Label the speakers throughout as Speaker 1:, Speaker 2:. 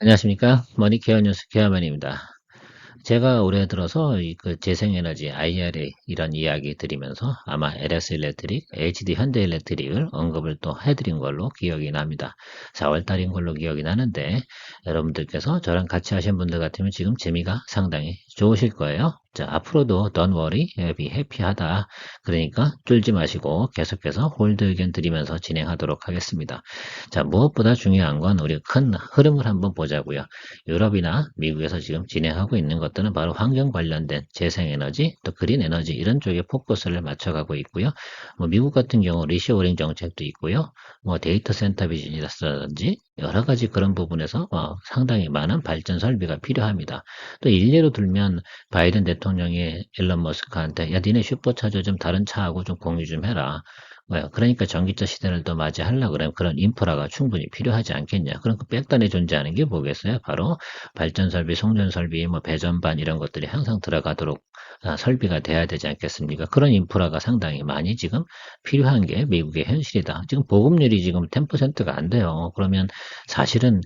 Speaker 1: 안녕하십니까. 머니케어 뉴스 케어맨입니다. 제가 올해 들어서 그 재생에너지 IRA 이런 이야기 드리면서 아마 LS 일렉트릭, HD 현대 일렉트릭을 언급을 또 해드린 걸로 기억이 납니다. 4월 달인 걸로 기억이 나는데 여러분들께서 저랑 같이 하신 분들 같으면 지금 재미가 상당히 좋으실 거예요. 자, 앞으로도 don't worry, be happy하다. 그러니까 쫄지 마시고 계속해서 홀드 의견 드리면서 진행하도록 하겠습니다. 자, 무엇보다 중요한 건 우리 큰 흐름을 한번 보자고요. 유럽이나 미국에서 지금 진행하고 있는 것들은 바로 환경 관련된 재생에너지, 또 그린 에너지 이런 쪽에 포커스를 맞춰가고 있고요. 미국 같은 경우 리쇼어링 정책도 있고요. 데이터 센터 비즈니스라든지 여러 가지 그런 부분에서 상당히 많은 발전 설비가 필요합니다. 또 일례로 들면 바이든 대통령이 일론 머스크한테 야 니네 슈퍼차저 좀 다른 차하고 좀 공유 좀 해라. 그러니까 전기차 시대를 또 맞이하려고 그러면 그런 인프라가 충분히 필요하지 않겠냐. 그럼 그 백단에 존재하는 게 뭐겠어요? 바로 발전 설비, 송전 설비, 배전반 이런 것들이 항상 들어가도록 설비가 돼야 되지 않겠습니까? 그런 인프라가 상당히 많이 지금 필요한 게 미국의 현실이다. 지금 보급률이 지금 10%가 안 돼요. 그러면 사실은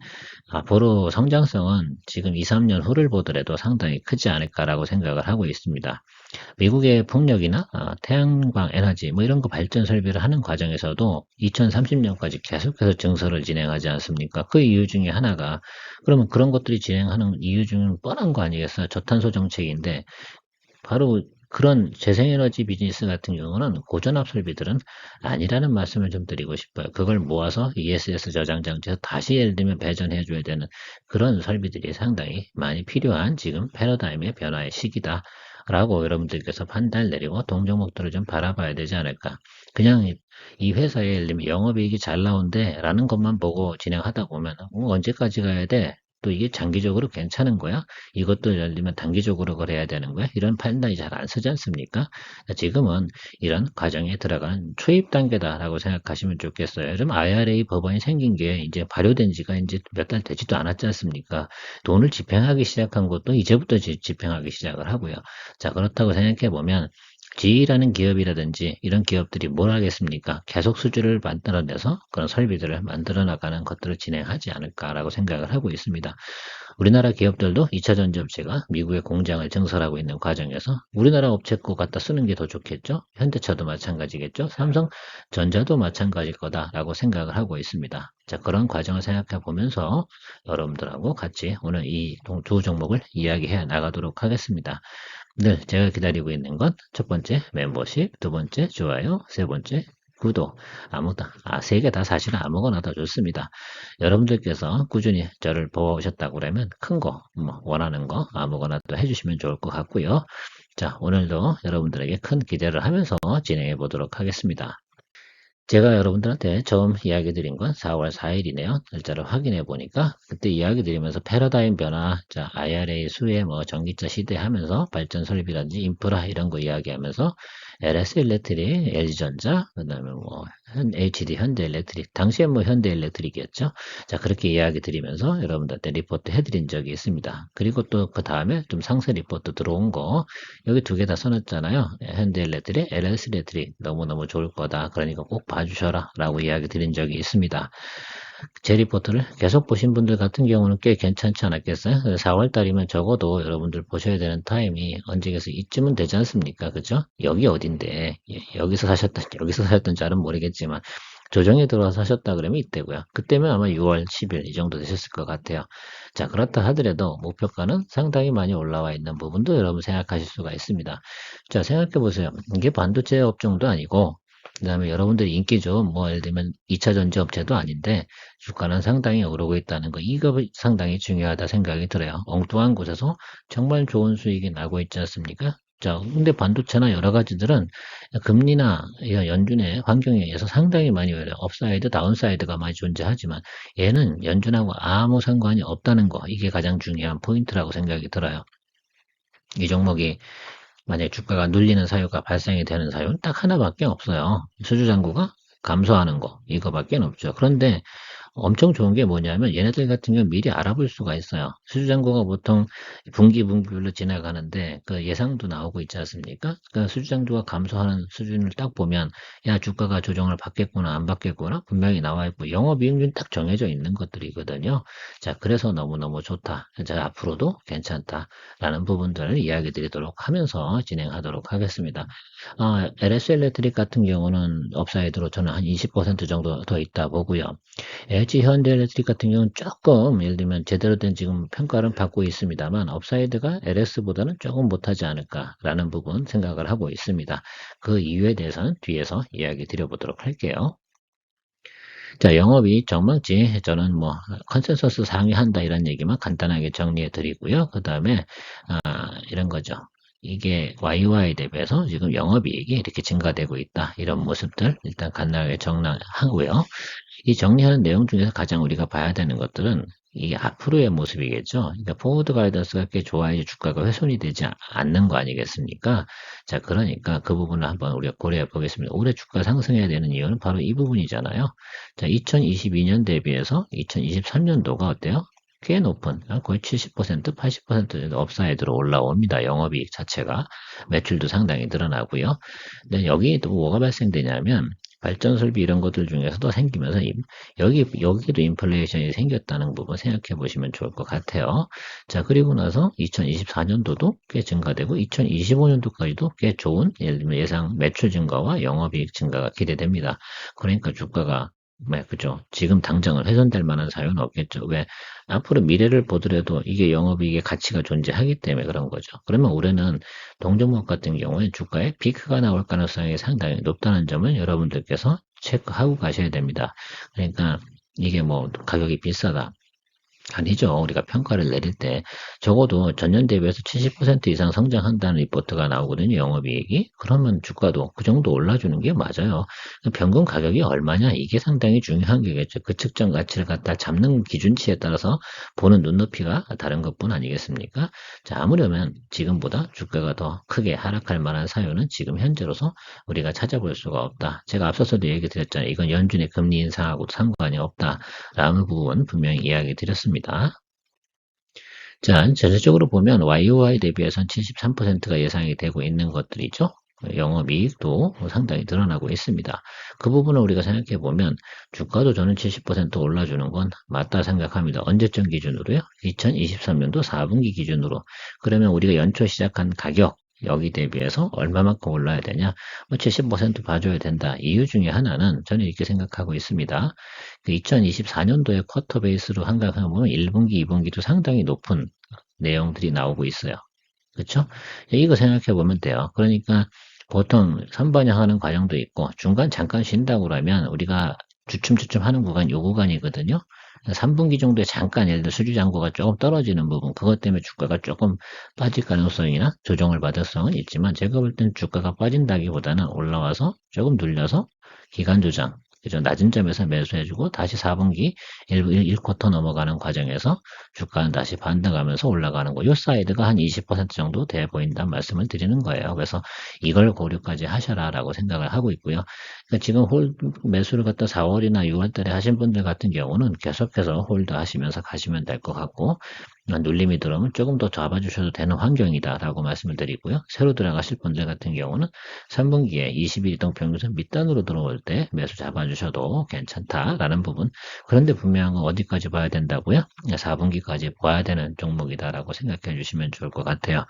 Speaker 1: 앞으로 성장성은 지금 2, 3년 후를 보더라도 상당히 크지 않을까라고 생각을 하고 있습니다. 미국의 풍력이나 태양광 에너지 이런 거 발전 설비를 하는 과정에서도 2030년까지 계속해서 증설을 진행하지 않습니까? 그 이유 중에 하나가 그러면 그런 것들이 진행하는 이유 중에 뻔한 거 아니겠어요? 저탄소 정책인데 바로 그런 재생에너지 비즈니스 같은 경우는 고전압 설비들은 아니라는 말씀을 좀 드리고 싶어요. 그걸 모아서 ESS 저장 장치에서 다시 예를 들면 배전해 줘야 되는 그런 설비들이 상당히 많이 필요한 지금 패러다임의 변화의 시기다. 라고 여러분들께서 판단을 내리고 동종목들을 좀 바라봐야 되지 않을까. 그냥 이 회사에 예를 들면 영업이익이 잘 나온대 라는 것만 보고 진행하다 보면 언제까지 가야 돼? 또 이게 장기적으로 괜찮은 거야? 이것도 예를 들면 단기적으로 그래야 되는 거야? 이런 판단이 잘 안 서지 않습니까? 지금은 이런 과정에 들어간 초입 단계다라고 생각하시면 좋겠어요. 요즘 IRA 법안이 생긴 게 이제 발효된 지가 이제 몇 달 되지도 않았지 않습니까? 돈을 집행하기 시작한 것도 이제부터 집행하기 시작을 하고요. 자, 그렇다고 생각해 보면 GE라는 기업이라든지 이런 기업들이 뭘 하겠습니까? 계속 수주를 만들어내서 그런 설비들을 만들어 나가는 것들을 진행하지 않을까라고 생각을 하고 있습니다. 우리나라 기업들도 2차 전지업체가 미국의 공장을 증설하고 있는 과정에서 우리나라 업체 거 갖다 쓰는 게 더 좋겠죠? 현대차도 마찬가지겠죠? 삼성전자도 마찬가지일 거다라고 생각을 하고 있습니다. 자, 그런 과정을 생각해 보면서 여러분들하고 같이 오늘 이 두 종목을 이야기해 나가도록 하겠습니다. 늘 제가 기다리고 있는 건 첫 번째 멤버십, 두 번째 좋아요, 세 번째 구독. 세 개 다 사실은 아무거나 다 좋습니다. 여러분들께서 꾸준히 저를 보아오셨다고 그러면 큰 거, 원하는 거 아무거나 또 해주시면 좋을 것 같고요. 자, 오늘도 여러분들에게 큰 기대를 하면서 진행해 보도록 하겠습니다. 제가 여러분들한테 처음 이야기 드린 건 4월 4일이네요. 날짜를 확인해 보니까 그때 이야기 드리면서 패러다임 변화, 자, IRA 수혜, 전기차 시대 하면서 발전 설비라든지 인프라 이런 거 이야기하면서 LS 일렉트릭, LG전자, 그다음에 HD 현대 일렉트릭, 당시에 현대 일렉트릭이었죠. 자, 그렇게 이야기 드리면서 여러분들한테 리포트 해드린 적이 있습니다. 그리고 또 그 다음에 좀 상세 리포트 들어온 거 여기 두 개 다 써놨잖아요. 현대 일렉트릭, LS 일렉트릭 너무너무 좋을 거다. 그러니까 꼭 봐주셔라 라고 이야기 드린 적이 있습니다. 제 리포트를 계속 보신 분들 같은 경우는 꽤 괜찮지 않았겠어요? 4월 달이면 적어도 여러분들 보셔야 되는 타임이 언제겠어 이쯤은 되지 않습니까? 그죠? 여기 어딘데 여기서 사셨던 잘은 모르겠지만 조정에 들어와서 하셨다 그러면 이때고요. 그때면 아마 6월 10일 이 정도 되셨을 것 같아요. 자, 그렇다 하더라도 목표가는 상당히 많이 올라와 있는 부분도 여러분 생각하실 수가 있습니다. 자, 생각해 보세요. 이게 반도체 업종도 아니고 그 다음에 여러분들이 인기 좋은 예를 들면 2차 전지 업체도 아닌데 주가는 상당히 오르고 있다는 거 이거 상당히 중요하다 생각이 들어요. 엉뚱한 곳에서 정말 좋은 수익이 나고 있지 않습니까? 자, 근데 반도체나 여러 가지들은 금리나 연준의 환경에 의해서 상당히 많이 어려요. 업사이드, 다운사이드가 많이 존재하지만 얘는 연준하고 아무 상관이 없다는 거 이게 가장 중요한 포인트라고 생각이 들어요. 이 종목이 만약에 주가가 눌리는 사유가 발생이 되는 사유는 딱 하나밖에 없어요. 수주 잔고가 감소하는 거 이거밖에 없죠. 그런데 엄청 좋은 게 뭐냐면 얘네들 같은 경우는 미리 알아볼 수가 있어요. 수주잔고가 보통 분기별로 지나가는데 그 예상도 나오고 있지 않습니까? 그러니까 수주잔고가 감소하는 수준을 딱 보면 야 주가가 조정을 받겠구나 안 받겠구나 분명히 나와 있고 영업이익률 딱 정해져 있는 것들이거든요. 자 그래서 너무너무 좋다. 자 앞으로도 괜찮다라는 부분들을 이야기 드리도록 하면서 진행하도록 하겠습니다. LS 일렉트릭 같은 경우는 업사이드로 저는 한 20% 정도 더 있다 보고요. LG 현대일렉트릭 같은 경우는 조금 예를 들면 제대로 된 지금 평가를 받고 있습니다만 업사이드가 LS보다는 조금 못하지 않을까라는 부분 생각을 하고 있습니다. 그 이유에 대해서는 뒤에서 이야기 드려보도록 할게요. 자, 영업이익 전망치 저는 뭐 컨센서스 상회한다 이런 얘기만 간단하게 정리해 드리고요. 그 다음에 이런 거죠. 이게 YY 대비해서 지금 영업이익이 이렇게 증가되고 있다. 이런 모습들 일단 간단하게 정리하고요. 이 정리하는 내용 중에서 가장 우리가 봐야 되는 것들은 이 앞으로의 모습이겠죠. 그러니까 포워드 가이던스가 꽤 좋아야지 주가가 훼손이 되지 않는 거 아니겠습니까? 자, 그러니까 그 부분을 한번 우리가 고려해 보겠습니다. 올해 주가 상승해야 되는 이유는 바로 이 부분이잖아요. 자, 2022년 대비해서 2023년도가 어때요? 꽤 높은 거의 70%, 80% 정도 업사이드로 올라옵니다. 영업이익 자체가 매출도 상당히 늘어나고요. 근데 여기 또 뭐가 발생되냐면 발전 설비 이런 것들 중에서도 생기면서 여기도 인플레이션이 생겼다는 부분 생각해 보시면 좋을 것 같아요. 자, 그리고 나서 2024년도도 꽤 증가되고 2025년도까지도 꽤 좋은 예를 들면 예상 매출 증가와 영업이익 증가가 기대됩니다. 그러니까 주가가 네, 그죠. 지금 당장은 훼손될 만한 사유는 없겠죠. 왜? 앞으로 미래를 보더라도 이게 영업이익의 가치가 존재하기 때문에 그런 거죠. 그러면 올해는 동종목 같은 경우에 주가에 피크가 나올 가능성이 상당히 높다는 점을 여러분들께서 체크하고 가셔야 됩니다. 그러니까 이게 뭐 가격이 비싸다. 아니죠. 우리가 평가를 내릴 때 적어도 전년 대비해서 70% 이상 성장한다는 리포트가 나오거든요. 영업이익이. 그러면 주가도 그 정도 올라주는 게 맞아요. 평균 가격이 얼마냐 이게 상당히 중요한 게겠죠. 그 측정 가치를 갖다 잡는 기준치에 따라서 보는 눈높이가 다른 것뿐 아니겠습니까? 자, 아무려면 지금보다 주가가 더 크게 하락할 만한 사유는 지금 현재로서 우리가 찾아볼 수가 없다. 제가 앞서서도 얘기 드렸잖아요. 이건 연준의 금리 인상하고 상관이 없다라는 부분 분명히 이야기 드렸습니다. 자, 전체적으로 보면 YOY 대비해서는 73%가 예상이 되고 있는 것들이죠. 영업이익도 상당히 늘어나고 있습니다. 그 부분을 우리가 생각해 보면 주가도 저는 70% 올라주는 건 맞다 생각합니다. 언제쯤 기준으로요? 2023년도 4분기 기준으로. 그러면 우리가 연초 시작한 가격 여기 대비해서 얼마만큼 올라야 되냐? 70% 봐줘야 된다. 이유 중에 하나는 저는 이렇게 생각하고 있습니다. 2024년도에 쿼터 베이스로 한각하면 1분기, 2분기도 상당히 높은 내용들이 나오고 있어요. 그렇죠? 이거 생각해 보면 돼요. 그러니까 보통 선반영하는 과정도 있고 중간 잠깐 쉰다고 그러면 우리가 주춤주춤 하는 구간 요 구간이거든요. 3분기 정도에 잠깐 예를 들어 수주잔고가 조금 떨어지는 부분 그것 때문에 주가가 조금 빠질 가능성이나 조정을 받을 수는 있지만 제가 볼 땐 주가가 빠진다기보다는 올라와서 조금 눌려서 기간 조정 그죠? 낮은 점에서 매수해주고 다시 4분기 1쿼터 넘어가는 과정에서 주가는 다시 반등하면서 올라가는 거. 요 사이드가 한 20% 정도 돼 보인다는 말씀을 드리는 거예요. 그래서 이걸 고려까지 하셔라라고 생각을 하고 있고요. 그러니까 지금 매수를 갖다 4월이나 6월 달에 하신 분들 같은 경우는 계속해서 홀드 하시면서 가시면 될 것 같고 눌림이 들어오면 조금 더 잡아주셔도 되는 환경이다라고 말씀을 드리고요. 새로 들어가실 분들 같은 경우는 3분기에 21 이동 평균선 밑단으로 들어올 때 매수 잡아주셔도 괜찮다라는 부분. 그런데 분명한 건 어디까지 봐야 된다고요? 4분기까지 봐야 되는 종목이다라고 생각해 주시면 좋을 것 같아요.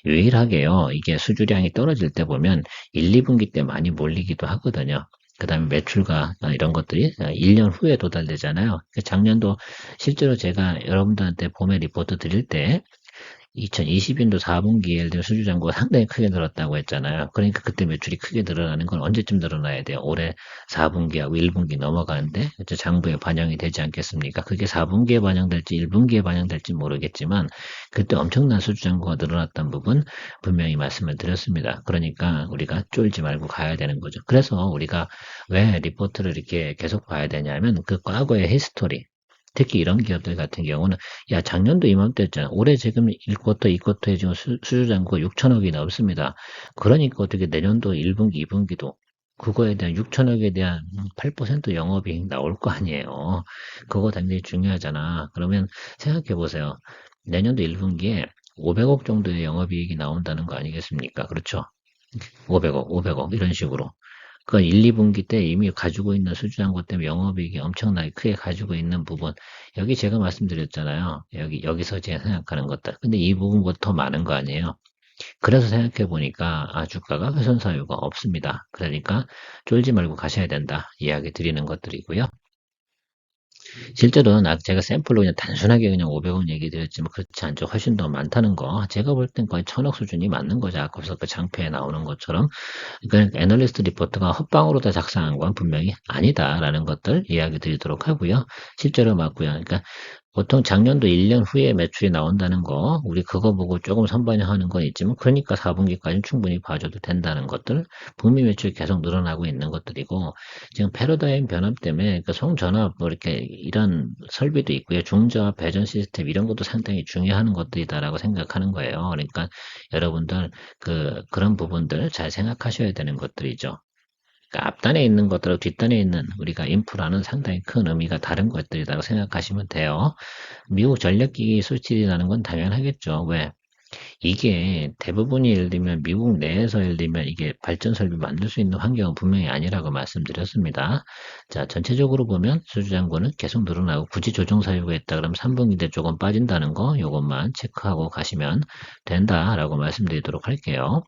Speaker 1: 유일하게요. 이게 수주량이 떨어질 때 보면 1, 2분기 때 많이 몰리기도 하거든요. 그 다음에 매출과 이런 것들이 1년 후에 도달되잖아요. 작년도 실제로 제가 여러분들한테 봄에 리포트 드릴 때 2020년도 4분기에 예를 들어 수주잔고가 상당히 크게 늘었다고 했잖아요. 그러니까 그때 매출이 크게 늘어나는 건 언제쯤 늘어나야 돼요? 올해 4분기하고 1분기 넘어가는데 장부에 반영이 되지 않겠습니까? 그게 4분기에 반영될지 1분기에 반영될지 모르겠지만 그때 엄청난 수주잔고가 늘어났던 부분 분명히 말씀을 드렸습니다. 그러니까 우리가 쫄지 말고 가야 되는 거죠. 그래서 우리가 왜 리포트를 이렇게 계속 봐야 되냐면 그 과거의 히스토리 특히 이런 기업들 같은 경우는 야 작년도 이맘때였잖아. 올해 지금 1쿼터, 2쿼터에 지금 수주잔고가 6천억이 넘습니다. 그러니까 어떻게 내년도 1분기, 2분기도 그거에 대한 6천억에 대한 8% 영업이익 나올 거 아니에요. 그거 굉장히 중요하잖아. 그러면 생각해 보세요. 내년도 1분기에 500억 정도의 영업이익이 나온다는 거 아니겠습니까? 그렇죠? 500억, 500억 이런 식으로. 그 1, 2분기 때 이미 가지고 있는 수주한 것 때문에 영업이익이 엄청나게 크게 가지고 있는 부분. 여기 제가 말씀드렸잖아요. 여기서 제가 생각하는 것들. 근데 이 부분보다 더 많은 거 아니에요. 그래서 생각해 보니까 주가가 훼손 사유가 없습니다. 그러니까 쫄지 말고 가셔야 된다. 이야기 드리는 것들이고요. 실제로는 제가 샘플로 그냥 단순하게 그냥 500원 얘기 드렸지만 그렇지 않죠. 훨씬 더 많다는 거. 제가 볼 땐 거의 1000억 수준이 맞는 거죠. 아까서 그 장표에 나오는 것처럼. 그러니까 애널리스트 리포트가 헛방으로 다 작성한 건 분명히 아니다라는 것들 이야기 드리도록 하고요. 실제로 맞고요. 그러니까 보통 작년도 1년 후에 매출이 나온다는 거, 우리 그거 보고 조금 선반영하는 건 있지만, 그러니까 4분기까지는 충분히 봐줘도 된다는 것들, 북미 매출이 계속 늘어나고 있는 것들이고, 지금 패러다임 변화 때문에, 그 송전압, 뭐 이렇게 이런 설비도 있고요. 중저압 배전 시스템 이런 것도 상당히 중요한 것들이다라고 생각하는 거예요. 그러니까 여러분들, 그런 부분들 잘 생각하셔야 되는 것들이죠. 그러니까 앞단에 있는 것들하고 뒷단에 있는 우리가 인프라는 상당히 큰 의미가 다른 것들이라고 생각하시면 돼요. 미국 전력기기 수출이 라는 건 당연하겠죠. 왜? 이게 대부분이 예를 들면 미국 내에서 예를 들면 이게 발전 설비 만들 수 있는 환경은 분명히 아니라고 말씀드렸습니다. 자, 전체적으로 보면 수주잔고는 계속 늘어나고 굳이 조정 사유가 있다 그러면 3분기 때 조금 빠진다는 거 요것만 체크하고 가시면 된다라고 말씀드리도록 할게요.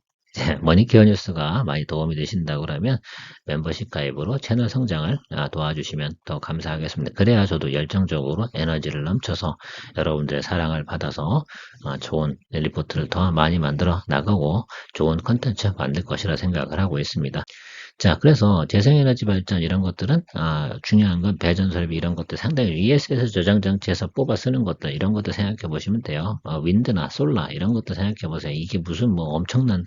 Speaker 1: 머니케어 뉴스가 많이 도움이 되신다고 그러면 멤버십 가입으로 채널 성장을 도와주시면 더 감사하겠습니다. 그래야 저도 열정적으로 에너지를 넘쳐서 여러분들의 사랑을 받아서 좋은 리포트를 더 많이 만들어 나가고 좋은 컨텐츠 만들 것이라 생각을 하고 있습니다. 자, 그래서 재생에너지 발전 이런 것들은 중요한 건 배전 설비 이런 것들 상당히 ESS 저장 장치에서 뽑아 쓰는 것들 이런 것들 생각해 보시면 돼요. 윈드나 솔라 이런 것들 생각해 보세요. 이게 무슨 뭐 엄청난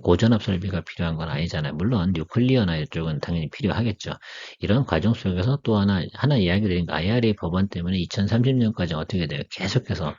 Speaker 1: 고전압 설비가 필요한 건 아니잖아요. 물론 뉴클리어나 이쪽은 당연히 필요하겠죠. 이런 과정 속에서 또 하나 이야기 드린 거 IRA 법안 때문에 2030년까지 어떻게 돼요? 계속해서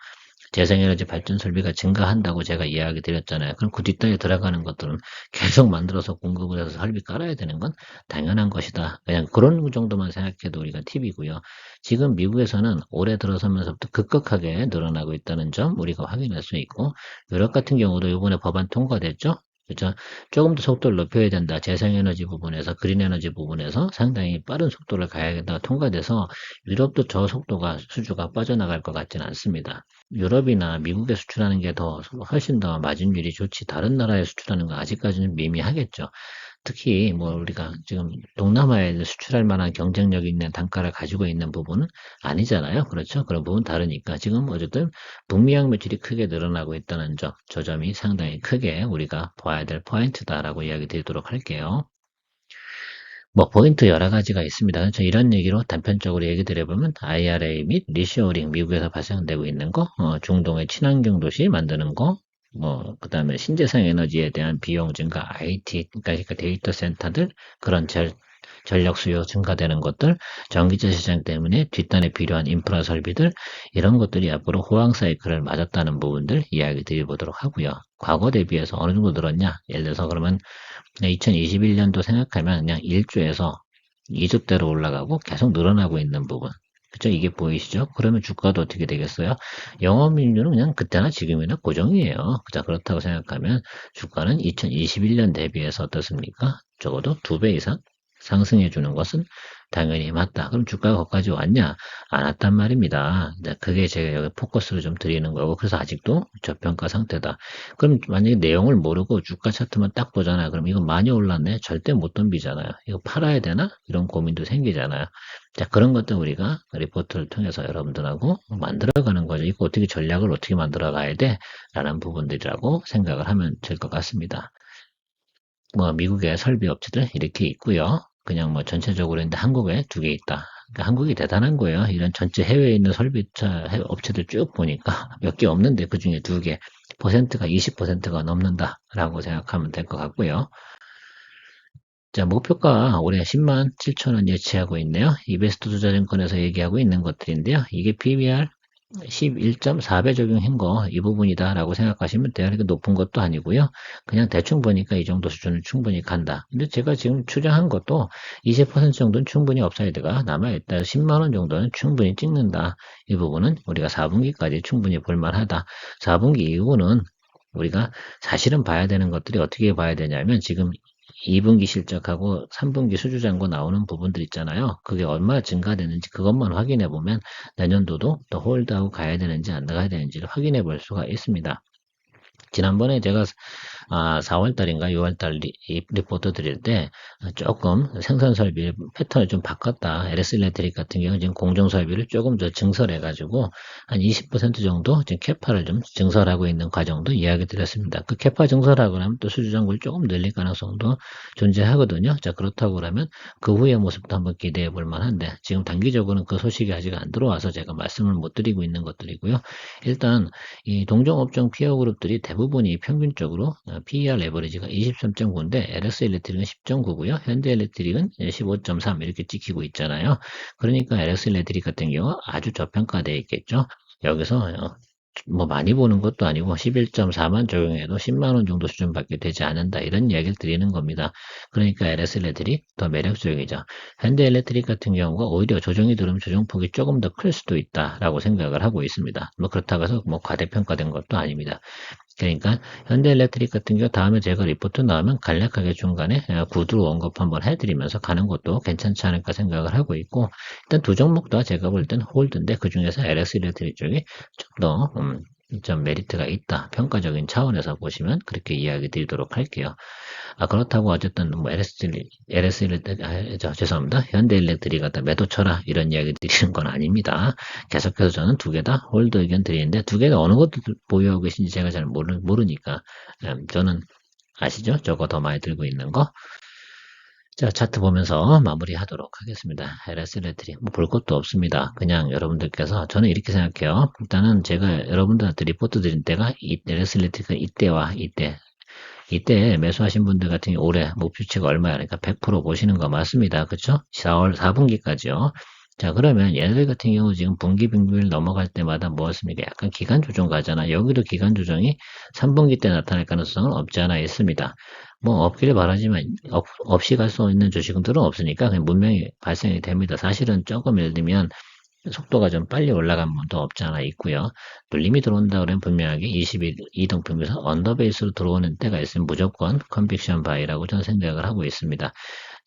Speaker 1: 재생에너지 발전 설비가 증가한다고 제가 이야기 드렸잖아요. 그럼 그 뒷단에 들어가는 것들은 계속 만들어서 공급을 해서 설비 깔아야 되는 건 당연한 것이다. 그냥 그런 정도만 생각해도 우리가 팁이고요. 지금 미국에서는 올해 들어서면서부터 급격하게 늘어나고 있다는 점 우리가 확인할 수 있고 유럽 같은 경우도 이번에 법안 통과됐죠. 그렇죠? 조금 더 속도를 높여야 된다. 재생에너지 부분에서, 그린에너지 부분에서 상당히 빠른 속도를 가야 된다. 통과돼서 유럽도 저 속도가 수주가 빠져나갈 것 같지는 않습니다. 유럽이나 미국에 수출하는 게 더 훨씬 더 마진율이 좋지 다른 나라에 수출하는 건 아직까지는 미미하겠죠. 특히 뭐 우리가 지금 동남아에 수출할 만한 경쟁력 있는 단가를 가지고 있는 부분은 아니잖아요. 그렇죠? 그런 부분 다르니까 지금 어쨌든 북미양 매출이 크게 늘어나고 있다는 점, 저 점이 상당히 크게 우리가 봐야 될 포인트다라고 이야기 드리도록 할게요. 뭐 포인트 여러 가지가 있습니다. 저 이런 얘기로 단편적으로 얘기 드려보면 IRA 및 리쇼어링 미국에서 발생되고 있는 거, 중동의 친환경 도시 만드는 거, 뭐 그다음에 신재생 에너지에 대한 비용 증가, IT, 그러니까 데이터 센터들 그런 전력 수요 증가되는 것들, 전기차 시장 때문에 뒷단에 필요한 인프라 설비들 이런 것들이 앞으로 호황 사이클을 맞았다는 부분들 이야기 드려보도록 하고요. 과거 대비해서 어느 정도 늘었냐? 예를 들어서 그러면 2021년도 생각하면 그냥 1주에서 2주대로 올라가고 계속 늘어나고 있는 부분. 그쵸? 이게 보이시죠? 그러면 주가도 어떻게 되겠어요? 영업이익률은 그냥 그때나 지금이나 고정이에요. 자, 그렇다고 생각하면 주가는 2021년 대비해서 어떻습니까? 적어도 2배 이상 상승해 주는 것은 당연히 맞다. 그럼 주가가 거기까지 왔냐? 안 왔단 말입니다. 이제 그게 제가 여기 포커스를 좀 드리는 거고, 그래서 아직도 저평가 상태다. 그럼 만약에 내용을 모르고 주가 차트만 딱 보잖아요. 그럼 이거 많이 올랐네? 절대 못 덤비잖아요. 이거 팔아야 되나? 이런 고민도 생기잖아요. 자, 그런 것들 우리가 리포트를 통해서 여러분들하고 만들어가는 거죠. 이거 어떻게 전략을 어떻게 만들어 가야 돼? 라는 부분들이라고 생각을 하면 될 것 같습니다. 뭐 미국의 설비 업체들 이렇게 있고요. 그냥 뭐 전체적으로 있는데 한국에 2개 있다. 그러니까 한국이 대단한 거예요. 이런 전체 해외에 있는 설비차 업체들 쭉 보니까 몇 개 없는데 그 중에 2개, 퍼센트가 20%가 넘는다라고 생각하면 될 것 같고요. 자, 목표가 올해 10만 7천 원 예치하고 있네요. 이베스트 투자증권에서 얘기하고 있는 것들인데요. 이게 PBR 11.4배 적용한 거 이 부분이다라고 생각하시면 돼요. 그러니까 높은 것도 아니고요. 그냥 대충 보니까 이 정도 수준은 충분히 간다. 근데 제가 지금 추정한 것도 20% 정도는 충분히 업사이드가 남아있다. 10만 원 정도는 충분히 찍는다. 이 부분은 우리가 4분기까지 충분히 볼만하다. 4분기 이후는 우리가 사실은 봐야 되는 것들이 어떻게 봐야 되냐면 지금 2분기 실적하고 3분기 수주잔고 나오는 부분들 있잖아요. 그게 얼마 증가되는지 그것만 확인해 보면 내년도도 더 홀드하고 가야 되는지 안 가야 되는지를 확인해 볼 수가 있습니다. 지난번에 제가 4월달인가 6월달 리포트 드릴 때 조금 생산 설비 패턴을 좀 바꿨다. LS 일렉트릭 같은 경우는 지금 공정 설비를 조금 더 증설해가지고 한 20% 정도 지금 캐파를 좀 증설하고 있는 과정도 이야기 드렸습니다. 그 캐파 증설하고 나면 또 수주 잔고를 조금 늘릴 가능성도 존재하거든요. 자, 그렇다고 그러면 그 후의 모습도 한번 기대해 볼 만한데 지금 단기적으로는 그 소식이 아직 안 들어와서 제가 말씀을 못 드리고 있는 것들이고요. 일단 이 동종업종 피어 그룹들이 대부분이 평균적으로 PER 레버리지가 23.9인데 LS 일렉트릭은 10.9고요. 현대 일렉트릭은 15.3 이렇게 찍히고 있잖아요. 그러니까 LS 일렉트릭 같은 경우 아주 저평가되어 있겠죠. 여기서 뭐 많이 보는 것도 아니고 11.4만 적용해도 10만 원 정도 수준밖에 되지 않는다 이런 이야기를 드리는 겁니다. 그러니까 LS 일렉트릭 더 매력적이죠. 현대 일렉트릭 같은 경우가 오히려 조정이 들으면 조정폭이 조금 더 클 수도 있다라고 생각을 하고 있습니다. 뭐 그렇다고 해서 뭐 과대평가된 것도 아닙니다. 그러니까 현대일렉트릭 같은 경우 다음에 제가 리포트 나오면 간략하게 중간에 구두 언급 한번 해드리면서 가는 것도 괜찮지 않을까 생각을 하고 있고 일단 두 종목 다 제가 볼 땐 홀드인데 그 중에서 LS 일렉트릭 쪽이 좀 메리트가 있다. 평가적인 차원에서 보시면 그렇게 이야기 드리도록 할게요. 그렇다고 어쨌든 뭐 LS 일렉트릭, 죄송합니다. 현대일렉트릭 갖다 매도 쳐라 이런 이야기 드리는 건 아닙니다. 계속해서 저는 두 개 다 홀드 의견 드리는데 두 개 다 어느 것도 보유하고 계신지 제가 잘 모르니까 저는 아시죠? 저거 더 많이 들고 있는 거. 자, 차트 보면서 마무리하도록 하겠습니다. LS 일렉트릭 뭐 볼 것도 없습니다. 그냥 여러분들께서 저는 이렇게 생각해요. 일단은 제가 여러분들한테 리포트 드린 때가 LS 일렉트릭은 이때와 이때 매수하신 분들 같은 경우 올해 목표치가 얼마야? 그러니까 100% 보시는 거 맞습니다. 그쵸? 4월 4분기까지요. 자, 그러면 얘들 같은 경우 지금 분기 평균을 넘어갈 때마다 뭐였습니까? 약간 기간 조정 가잖아. 여기도 기간 조정이 3분기 때 나타날 가능성은 없지 않아 있습니다. 뭐 없기를 바라지만 없이 갈 수 있는 주식들은 없으니까 그냥 분명히 발생이 됩니다. 사실은 조금 예를 들면 속도가 좀 빨리 올라간 분도 없지 않아 있고요. 눌림이 들어온다 그러면 분명하게 20일 이동평균에서 언더베이스로 들어오는 때가 있으면 무조건 컨빅션 바이라고 저는 생각을 하고 있습니다.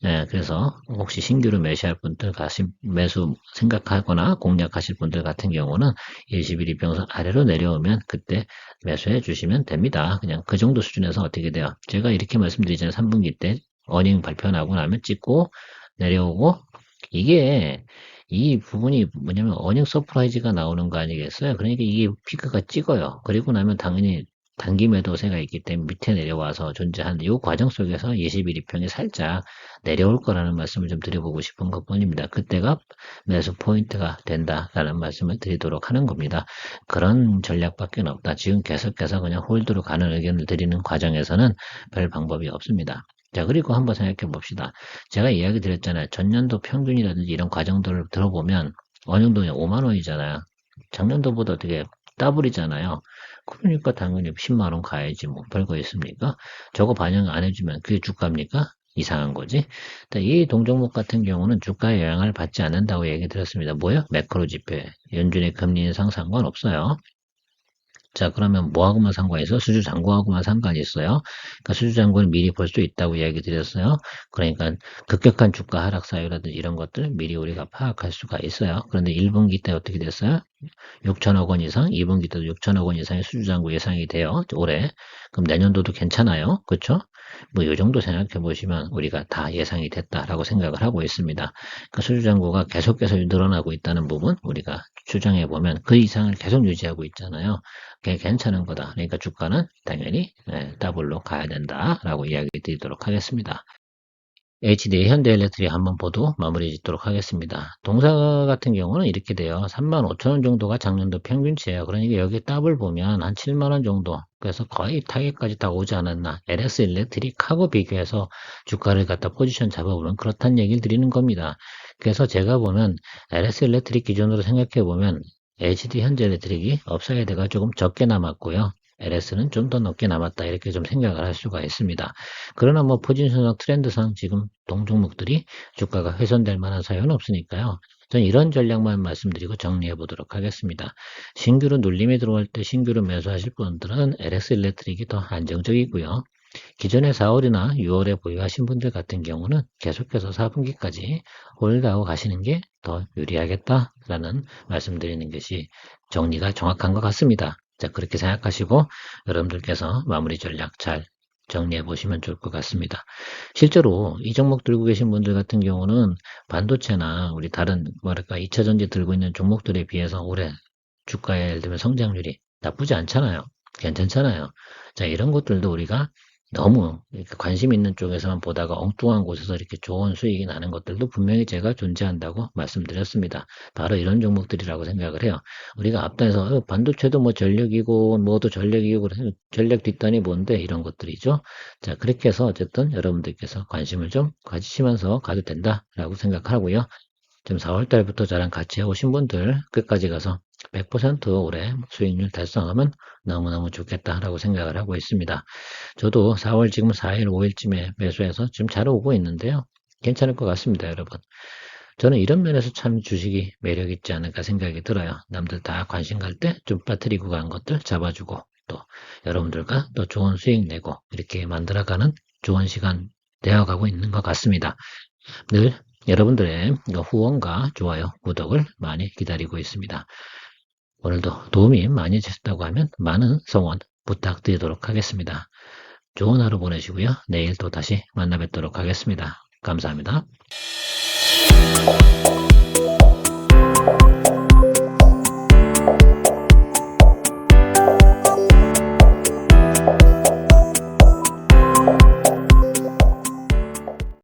Speaker 1: 네, 그래서 혹시 신규로 매수 생각하거나 공략하실 분들 같은 경우는 21 이평선 아래로 내려오면 그때 매수해 주시면 됩니다. 그냥 그 정도 수준에서 어떻게 돼요? 제가 이렇게 말씀드리잖아요. 3분기 때 어닝 발표나고 나면 찍고 내려오고 이게 이 부분이 뭐냐면 어닝 서프라이즈가 나오는 거 아니겠어요? 그러니까 이게 피크가 찍어요. 그리고 나면 당연히 단기 매도세가 있기 때문에 밑에 내려와서 존재하는 이 과정 속에서 21 이평이 살짝 내려올 거라는 말씀을 좀 드려보고 싶은 것뿐입니다. 그때가 매수 포인트가 된다라는 말씀을 드리도록 하는 겁니다. 그런 전략밖에 없다. 지금 계속해서 그냥 홀드로 가는 의견을 드리는 과정에서는 별 방법이 없습니다. 자, 그리고 한번 생각해 봅시다. 제가 이야기 드렸잖아요. 전년도 평균이라든지 이런 과정들을 들어보면 어느 정도 5만 원이잖아요. 작년도보다 어떻게 더블이잖아요. 그러니까 당연히 10만 원 가야지 뭐 별거 있습니까? 저거 반영 안 해주면 그게 주가입니까? 이상한 거지. 이 동종목 같은 경우는 주가에 영향을 받지 않는다고 얘기 드렸습니다. 뭐요? 매크로 지표. 연준의 금리 인상 상관없어요. 자, 그러면 뭐하고만 상관이 있어? 수주 잔고하고만 상관이 있어요. 그러니까 수주 잔고는 미리 볼 수 있다고 이야기 드렸어요. 그러니까 급격한 주가 하락 사유라든지 이런 것들 미리 우리가 파악할 수가 있어요. 그런데 1분기 때 어떻게 됐어요? 6천억 원 이상, 2분기 때도 6천억 원 이상의 수주 잔고 예상이 돼요. 올해. 그럼 내년도도 괜찮아요. 그렇죠? 뭐 이 정도 생각해 보시면 우리가 다 예상이 됐다라고 생각을 하고 있습니다. 그러니까 수주 잔고가 계속해서 늘어나고 있다는 부분 우리가 추정해 보면 그 이상을 계속 유지하고 있잖아요. 그게 괜찮은 거다. 그러니까 주가는 당연히 더블로 가야 된다라고 이야기 드리도록 하겠습니다. HD 현대일렉트릭 한번 보도 마무리 짓도록 하겠습니다. 동사 같은 경우는 이렇게 돼요. 35,000원 정도가 작년도 평균치예요. 그러니까 여기 더블 보면 한 7만원 정도. 그래서 거의 타겟까지 다 오지 않았나. LS 일렉트릭하고 비교해서 주가를 갖다 포지션 잡아보면 그렇다는 얘기를 드리는 겁니다. 그래서 제가 보면 LS 일렉트릭 기준으로 생각해 보면 HD 현대일렉트릭이 업사이드가 조금 적게 남았고요. LS는 좀 더 높게 남았다 이렇게 좀 생각을 할 수가 있습니다. 그러나 뭐 포지션적 트렌드상 지금 동종목들이 주가가 훼손될 만한 사유는 없으니까요. 저는 이런 전략만 말씀드리고 정리해 보도록 하겠습니다. 신규로 눌림이 들어올 때 신규로 매수하실 분들은 LS 일렉트릭이 더 안정적이고요. 기존에 4월이나 6월에 보유하신 분들 같은 경우는 계속해서 4분기까지 홀드하고 가시는 게 더 유리하겠다라는 말씀드리는 것이 정리가 정확한 것 같습니다. 자, 그렇게 생각하시고 여러분들께서 마무리 전략 잘 정리해 보시면 좋을 것 같습니다. 실제로 이 종목 들고 계신 분들 같은 경우는 반도체나 우리 다른 뭐랄까 2차전지 들고 있는 종목들에 비해서 올해 주가의 예를 들면 성장률이 나쁘지 않잖아요. 괜찮잖아요. 자, 이런 것들도 우리가 너무 이렇게 관심 있는 쪽에서만 보다가 엉뚱한 곳에서 이렇게 좋은 수익이 나는 것들도 분명히 제가 존재한다고 말씀드렸습니다. 바로 이런 종목들이라고 생각을 해요. 우리가 앞단에서 반도체도 뭐 전력이고 뭐도 전력이고 그래서 전력 뒷단이 뭔데 이런 것들이죠. 자, 그렇게 해서 어쨌든 여러분들께서 관심을 좀 가지시면서 가도 된다라고 생각하고요. 지금 4월 달부터 저랑 같이 해오신 분들 끝까지 가서 100% 올해 수익률 달성하면 너무너무 좋겠다라고 생각을 하고 있습니다. 저도 4월 지금 4일, 5일쯤에 매수해서 지금 잘 오고 있는데요. 괜찮을 것 같습니다, 여러분. 저는 이런 면에서 참 주식이 매력 있지 않을까 생각이 들어요. 남들 다 관심 갈 때 좀 빠뜨리고 간 것들 잡아주고 또 여러분들과 또 좋은 수익 내고 이렇게 만들어가는 좋은 시간 되어가고 있는 것 같습니다. 늘 여러분들의 후원과 좋아요, 구독을 많이 기다리고 있습니다. 오늘도 도움이 많이 되셨다고 하면 많은 성원 부탁드리도록 하겠습니다. 좋은 하루 보내시고요. 내일 또 다시 만나 뵙도록 하겠습니다. 감사합니다.